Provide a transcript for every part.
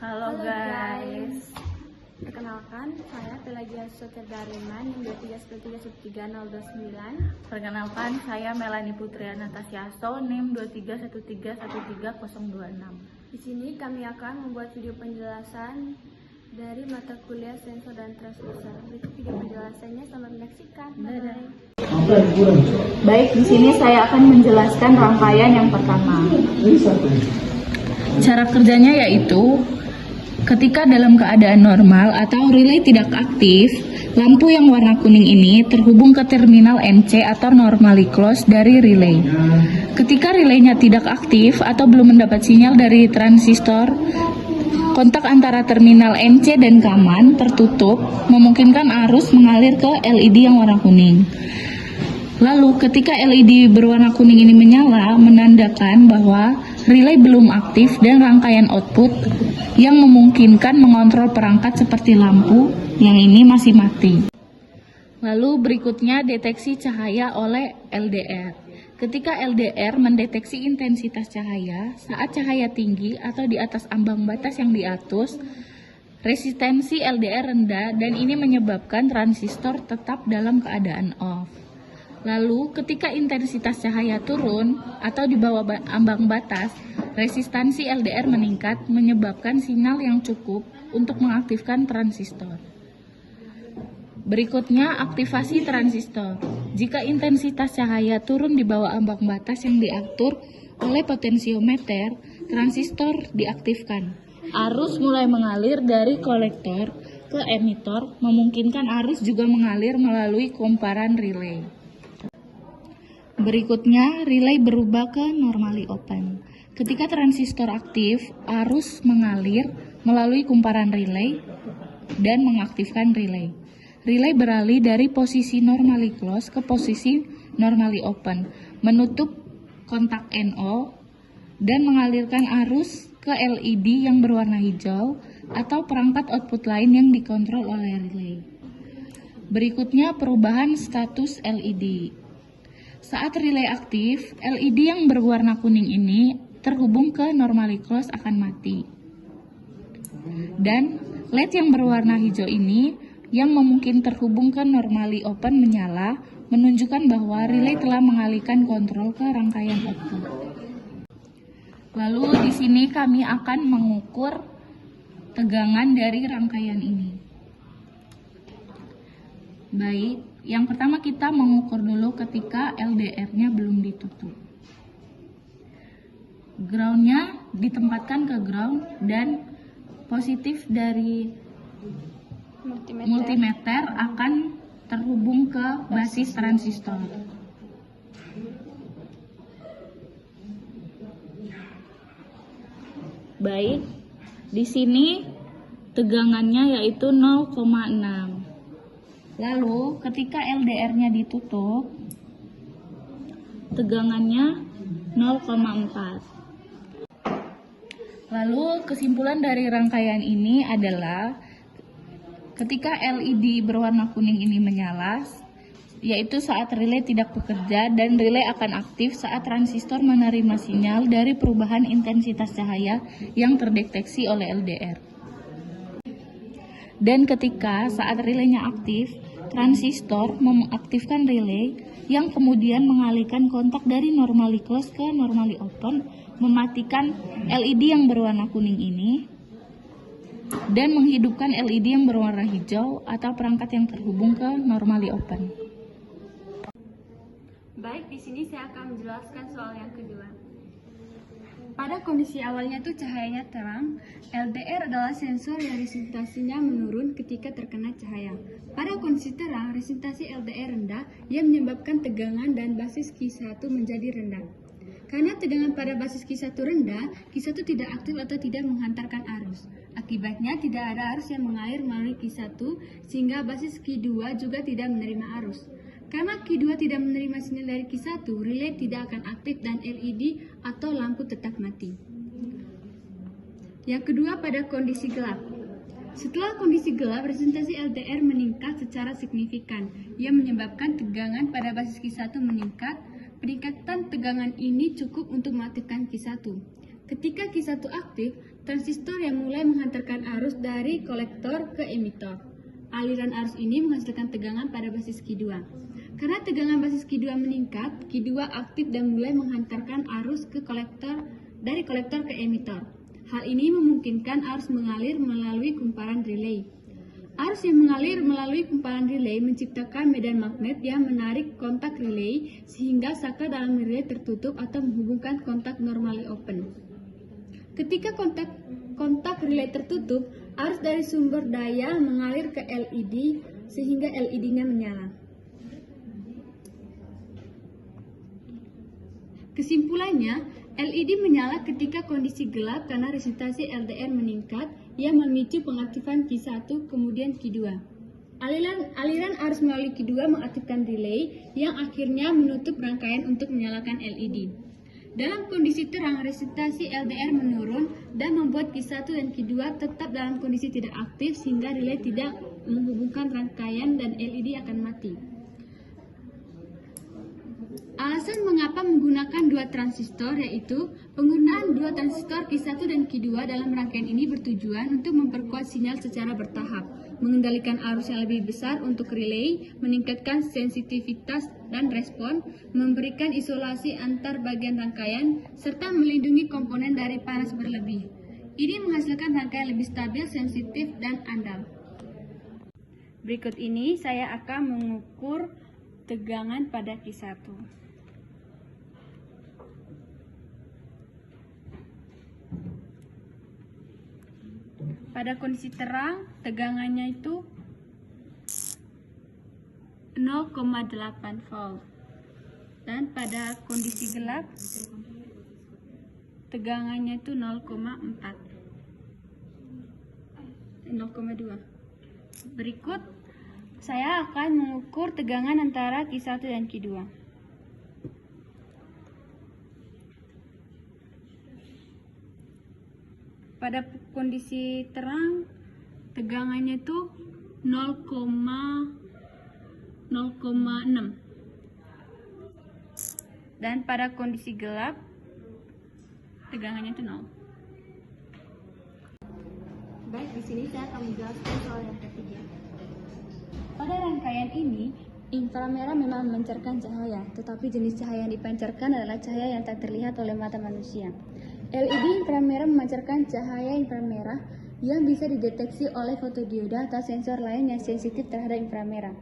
Halo guys. Perkenalkan, saya Pelagia Soterdariman yang 23131309. Perkenalkan, saya Melanie Putriana Tasyaso, NIM 2313131026. Di sini kami akan membuat video penjelasan dari mata kuliah sensor dan transducer. Berikut video penjelasannya, selamat menyaksikan. Bye. Baik, di sini saya akan menjelaskan rangkaian yang pertama. Cara kerjanya yaitu ketika dalam keadaan normal atau relay tidak aktif, lampu yang warna kuning ini terhubung ke terminal NC atau normally closed dari relay. Ketika relaynya tidak aktif atau belum mendapat sinyal dari transistor, kontak antara terminal NC dan kaman tertutup, memungkinkan arus mengalir ke LED yang warna kuning. Lalu ketika LED berwarna kuning ini menyala, menandakan bahwa relay belum aktif dan rangkaian output yang memungkinkan mengontrol perangkat seperti lampu yang ini masih mati. Lalu berikutnya deteksi cahaya oleh LDR. Ketika LDR mendeteksi intensitas cahaya saat cahaya tinggi atau di atas ambang batas yang diatur, resistensi LDR rendah dan ini menyebabkan transistor tetap dalam keadaan off. Lalu ketika intensitas cahaya turun atau di bawah ambang batas, resistansi LDR meningkat menyebabkan sinyal yang cukup untuk mengaktifkan transistor. Berikutnya aktivasi transistor. Jika intensitas cahaya turun di bawah ambang batas yang diatur oleh potensiometer, transistor diaktifkan. Arus mulai mengalir dari kolektor ke emitor, memungkinkan arus juga mengalir melalui kumparan relay. Berikutnya, relay berubah ke normally open. Ketika transistor aktif, arus mengalir melalui kumparan relay dan mengaktifkan relay. Relay beralih dari posisi normally closed ke posisi normally open, menutup kontak NO dan mengalirkan arus ke LED yang berwarna hijau atau perangkat output lain yang dikontrol oleh relay. Berikutnya, perubahan status LED. Saat relay aktif, LED yang berwarna kuning ini terhubung ke normally closed akan mati. Dan LED yang berwarna hijau ini yang memungkinkan terhubung ke normally open menyala, menunjukkan bahwa relay telah mengalihkan kontrol ke rangkaian output. Lalu di sini kami akan mengukur tegangan dari rangkaian ini. Baik, yang pertama kita mengukur dulu ketika LDR-nya belum ditutup. Ground-nya ditempatkan ke ground dan positif dari multimeter akan terhubung ke basis transistor. Baik, di sini tegangannya yaitu 0,6. Lalu ketika LDR-nya ditutup, tegangannya 0,4. Lalu kesimpulan dari rangkaian ini adalah ketika LED berwarna kuning ini menyala, yaitu saat relay tidak bekerja dan relay akan aktif saat transistor menerima sinyal dari perubahan intensitas cahaya yang terdeteksi oleh LDR. Dan ketika saat relaynya aktif, transistor mengaktifkan relay yang kemudian mengalihkan kontak dari normally closed ke normally open, mematikan LED yang berwarna kuning ini dan menghidupkan LED yang berwarna hijau atau perangkat yang terhubung ke normally open. Baik, di sini saya akan menjelaskan soal yang kedua. Pada kondisi awalnya tuh cahayanya terang, LDR adalah sensor yang resistasinya menurun ketika terkena cahaya. Pada kondisi terang, resistasi LDR rendah yang menyebabkan tegangan dan basis Q1 menjadi rendah. Karena tegangan pada basis Q1 rendah, Q1 tidak aktif atau tidak menghantarkan arus. Akibatnya tidak ada arus yang mengalir melalui Q1 sehingga basis Q2 juga tidak menerima arus. Karena Q2 tidak menerima sinyal dari Q1, relay tidak akan aktif dan LED atau lampu tetap mati. Yang kedua, pada kondisi gelap. Setelah kondisi gelap, resistasi LDR meningkat secara signifikan, yang menyebabkan tegangan pada basis Q1 meningkat. Peningkatan tegangan ini cukup untuk mematikan Q1. Ketika Q1 aktif, transistor yang mulai menghantarkan arus dari kolektor ke emitor. Aliran arus ini menghasilkan tegangan pada basis Q2. Karena tegangan basis Q2 meningkat, Q2 aktif dan mulai menghantarkan arus ke kolektor dari kolektor ke emitor. Hal ini memungkinkan arus mengalir melalui kumparan relay. Arus yang mengalir melalui kumparan relay menciptakan medan magnet yang menarik kontak relay sehingga saka dalam relay tertutup atau menghubungkan kontak normally open. Ketika kontak relay tertutup, arus dari sumber daya mengalir ke LED sehingga LED-nya menyala. Kesimpulannya, LED menyala ketika kondisi gelap karena resistasi LDR meningkat yang memicu pengaktifan Q1 kemudian Q2. Aliran arus melalui Q2 mengaktifkan relay yang akhirnya menutup rangkaian untuk menyalakan LED. Dalam kondisi terang, resistasi LDR menurun dan membuat Q1 dan Q2 tetap dalam kondisi tidak aktif sehingga relay tidak menghubungkan rangkaian dan LED akan mati. Alasan mengapa menggunakan dua transistor yaitu penggunaan dua transistor Q1 dan Q2 dalam rangkaian ini bertujuan untuk memperkuat sinyal secara bertahap, mengendalikan arus yang lebih besar untuk relay, meningkatkan sensitivitas dan respon, memberikan isolasi antar bagian rangkaian, serta melindungi komponen dari panas berlebih. Ini menghasilkan rangkaian lebih stabil, sensitif, dan andal. Berikut ini saya akan mengukur tegangan pada Q1. Pada kondisi terang, tegangannya itu 0,8 volt. Dan pada kondisi gelap, tegangannya itu 0,2. Berikut, saya akan mengukur tegangan antara Q1 dan Q2. Pada kondisi terang, tegangannya itu 0,6. Dan pada kondisi gelap, tegangannya itu 0. Baik, di sini saya akan menjelaskan soal yang ketiga. Pada rangkaian ini, inframerah memang memancarkan cahaya, tetapi jenis cahaya yang dipancarkan adalah cahaya yang tak terlihat oleh mata manusia. LED inframerah memancarkan cahaya inframerah yang bisa dideteksi oleh fotodioda atau sensor lain yang sensitif terhadap inframerah.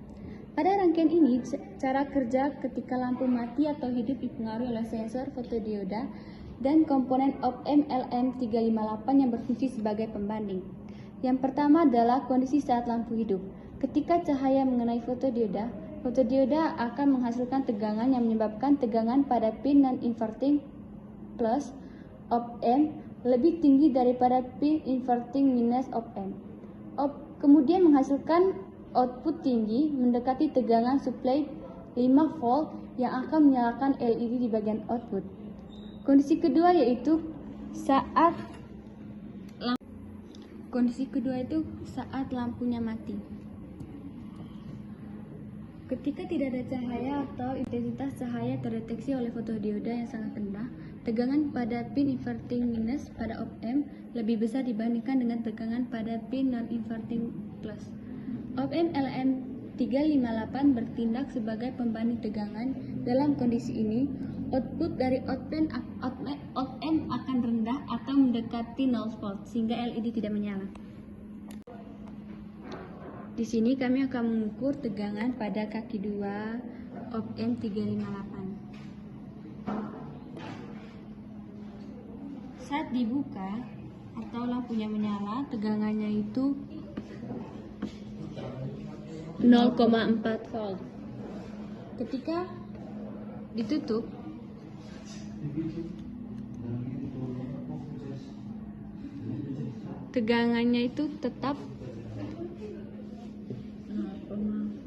Pada rangkaian ini, cara kerja ketika lampu mati atau hidup dipengaruhi oleh sensor, fotodioda, dan komponen op-amp LM358 yang berfungsi sebagai pembanding. Yang pertama adalah kondisi saat lampu hidup. Ketika cahaya mengenai fotodioda, fotodioda akan menghasilkan tegangan yang menyebabkan tegangan pada pin non-inverting plus op-amp lebih tinggi daripada pin inverting minus op-amp. Kemudian menghasilkan output tinggi mendekati tegangan supply 5 volt yang akan menyalakan LED di bagian output. Kondisi kedua yaitu saat lampunya mati. Ketika tidak ada cahaya atau intensitas cahaya terdeteksi oleh fotodioda yang sangat rendah, tegangan pada pin inverting minus pada op-amp lebih besar dibandingkan dengan tegangan pada pin non-inverting plus. Op-amp LM358 bertindak sebagai pembanding tegangan. Dalam kondisi ini, output dari op-amp akan rendah atau mendekati 0 volt sehingga LED tidak menyala. Di sini kami akan mengukur tegangan pada kaki 2 op-amp 358. Saat dibuka atau lampunya menyala, tegangannya itu 0,4 volt. Ketika ditutup, tegangannya itu tetap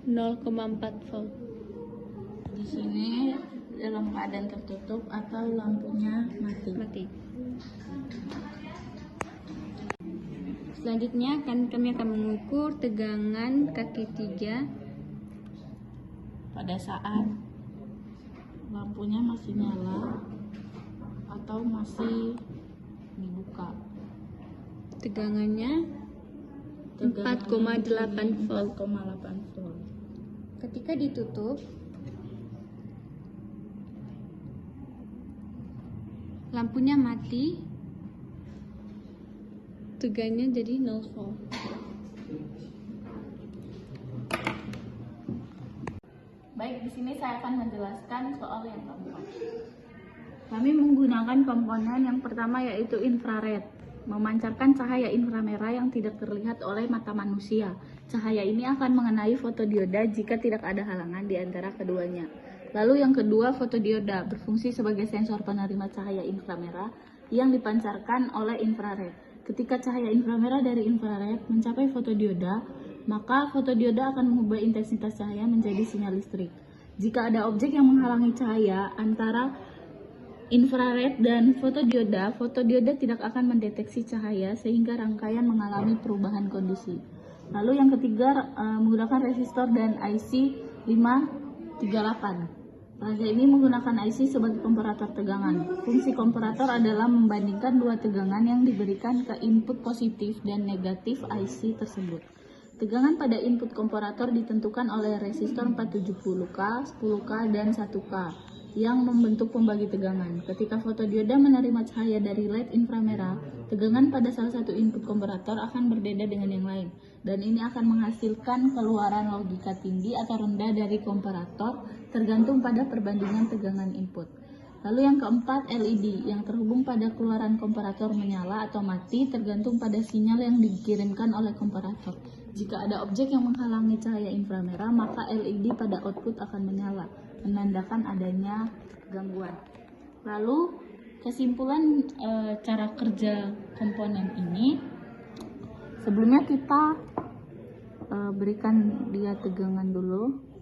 0,4 volt. Di sini dalam keadaan tertutup atau lampunya mati. Selanjutnya kami akan mengukur tegangan kaki 3 pada saat lampunya masih nyala atau masih dibuka. Tegangannya 4,8 volt. 4,8 volt. Ketika ditutup, lampunya mati, tegangannya jadi 0 volt. Baik, di sini saya akan menjelaskan soal yang keempat. Kami menggunakan komponen yang pertama yaitu infrared, memancarkan cahaya inframerah yang tidak terlihat oleh mata manusia. Cahaya ini akan mengenai fotodioda jika tidak ada halangan di antara keduanya. Lalu yang kedua, fotodioda berfungsi sebagai sensor penerima cahaya inframerah yang dipancarkan oleh infrared. Ketika cahaya inframerah dari infrared mencapai fotodioda, maka fotodioda akan mengubah intensitas cahaya menjadi sinyal listrik. Jika ada objek yang menghalangi cahaya antara infrared dan fotodioda tidak akan mendeteksi cahaya sehingga rangkaian mengalami perubahan kondisi. Lalu yang ketiga, menggunakan resistor dan IC 538. Rangka ini menggunakan IC sebagai komparator tegangan. Fungsi komparator adalah membandingkan dua tegangan yang diberikan ke input positif dan negatif IC tersebut. Tegangan pada input komparator ditentukan oleh resistor 470K, 10K, dan 1K yang membentuk pembagi tegangan. Ketika fotodioda menerima cahaya dari LED inframerah, tegangan pada salah satu input komparator akan berbeda dengan yang lain, dan ini akan menghasilkan keluaran logika tinggi atau rendah dari komparator tergantung pada perbandingan tegangan input. Lalu yang keempat, LED yang terhubung pada keluaran komparator menyala atau mati tergantung pada sinyal yang dikirimkan oleh komparator. Jika ada objek yang menghalangi cahaya inframerah, maka LED pada output akan menyala, menandakan adanya gangguan. Lalu kesimpulan cara kerja komponen ini, sebelumnya kita berikan dia tegangan dulu.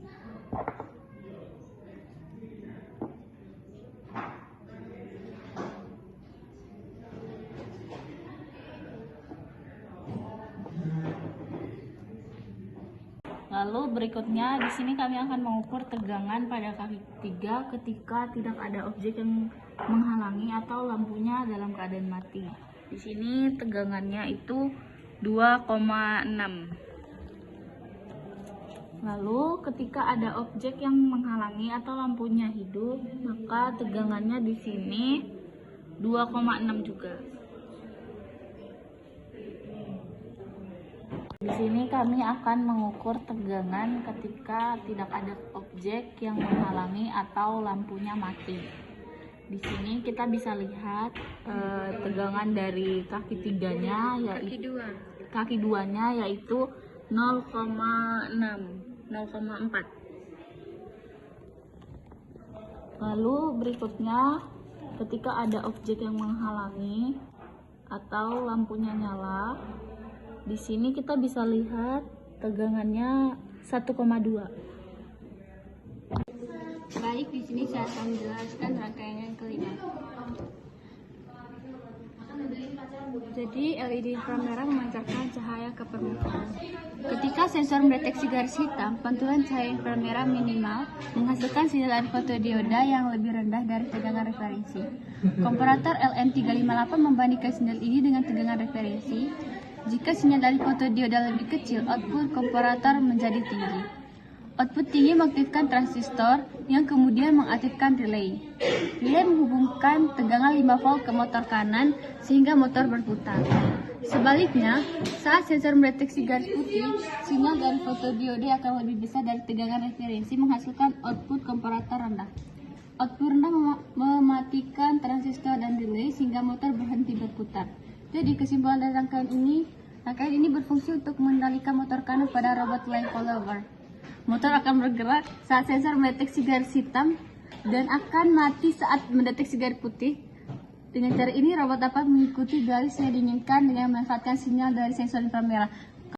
Lalu berikutnya di sini kami akan mengukur tegangan pada kaki 3 ketika tidak ada objek yang menghalangi atau lampunya dalam keadaan mati. Di sini tegangannya itu 2,6. Lalu ketika ada objek yang menghalangi atau lampunya hidup, maka tegangannya di sini 2,6 juga. Di sini kami akan mengukur tegangan ketika tidak ada objek yang menghalangi atau lampunya mati. Di sini kita bisa lihat tegangan dari kaki 3-nya yaitu kaki 2-nya yaitu 0,4. Lalu berikutnya ketika ada objek yang menghalangi atau lampunya nyala, di sini kita bisa lihat tegangannya 1,2. Baik, di sini saya akan menjelaskan rangkaian yang kelima. Jadi LED inframerah memancarkan cahaya ke permukaan. Ketika sensor mendeteksi garis hitam, pantulan cahaya inframerah minimal menghasilkan sinyal dari fotodioda yang lebih rendah dari tegangan referensi. Komparator LM358 membandingkan sinyal ini dengan tegangan referensi. Jika sinyal dari fotodioda lebih kecil, output komparator menjadi tinggi. Output tinggi mengaktifkan transistor yang kemudian mengaktifkan relay. Relay menghubungkan tegangan 5 volt ke motor kanan sehingga motor berputar. Sebaliknya, saat sensor mendeteksi garis putih, sinyal dari fotodioda akan lebih besar dari tegangan referensi menghasilkan output komparator rendah. Output rendah mematikan transistor dan relay sehingga motor berhenti berputar. Jadi kesimpulan dari rangkaian ini berfungsi untuk mengendalikan motor kanan pada robot line follower. Motor akan bergerak saat sensor mendeteksi garis hitam dan akan mati saat mendeteksi garis putih. Dengan cara ini robot dapat mengikuti garis yang diinginkan dengan memanfaatkan sinyal dari sensor inframerah.